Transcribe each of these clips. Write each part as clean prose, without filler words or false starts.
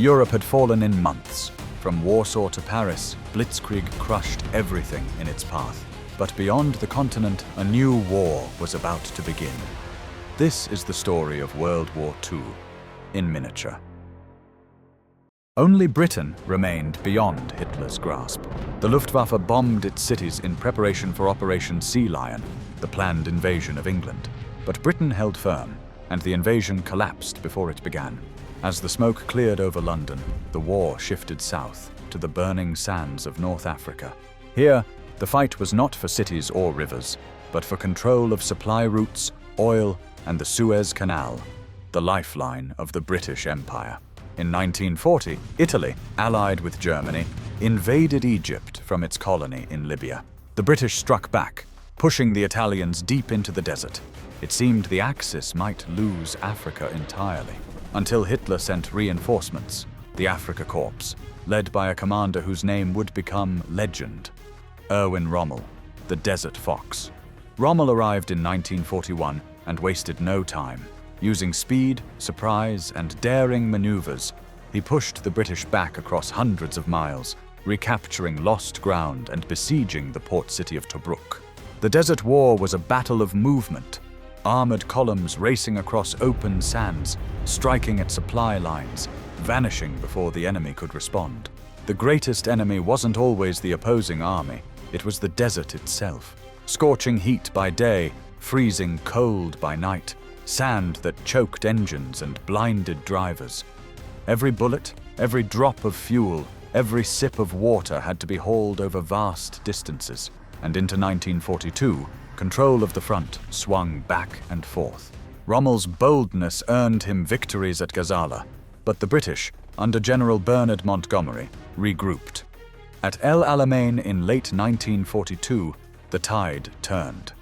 Europe had fallen in months. From Warsaw to Paris, Blitzkrieg crushed everything in its path. But beyond the continent, a new war was about to begin. This is the story of World War II in miniature. Only Britain remained beyond Hitler's grasp. The Luftwaffe bombed its cities in preparation for Operation Sea Lion, the planned invasion of England. But Britain held firm, and the invasion collapsed before it began. As the smoke cleared over London, the war shifted south to the burning sands of North Africa. Here, the fight was not for cities or rivers, but for control of supply routes, oil, and the Suez Canal, the lifeline of the British Empire. In 1940, Italy, allied with Germany, invaded Egypt from its colony in Libya. The British struck back, pushing the Italians deep into the desert. It seemed the Axis might lose Africa entirely, until Hitler sent reinforcements, the Afrika Korps, led by a commander whose name would become legend, Erwin Rommel, the Desert Fox. Rommel arrived in 1941 and wasted no time. Using speed, surprise, and daring maneuvers, he pushed the British back across hundreds of miles, recapturing lost ground and besieging the port city of Tobruk. The Desert War was a battle of movement, armored columns racing across open sands, striking at supply lines, vanishing before the enemy could respond. The greatest enemy wasn't always the opposing army, it was the desert itself. Scorching heat by day, freezing cold by night, sand that choked engines and blinded drivers. Every bullet, every drop of fuel, every sip of water had to be hauled over vast distances, and into 1942, control of the front swung back and forth. Rommel's boldness earned him victories at Gazala, but the British, under General Bernard Montgomery, regrouped. At El Alamein in late 1942, the tide turned.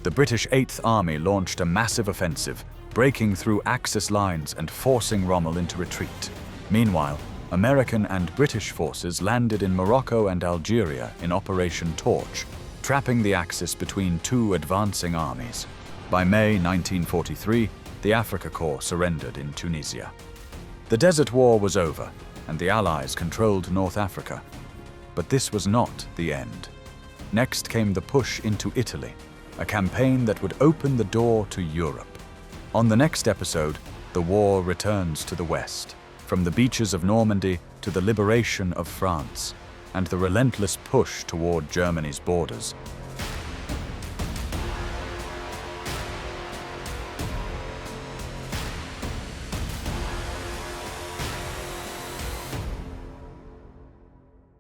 The British 8th Army launched a massive offensive, breaking through Axis lines and forcing Rommel into retreat. Meanwhile, American and British forces landed in Morocco and Algeria in Operation Torch, trapping the Axis between two advancing armies. By May 1943, the Afrika Korps surrendered in Tunisia. The Desert War was over, and the Allies controlled North Africa. But this was not the end. Next came the push into Italy, a campaign that would open the door to Europe. On the next episode, the war returns to the West, from the beaches of Normandy to the liberation of France, and the relentless push toward Germany's borders.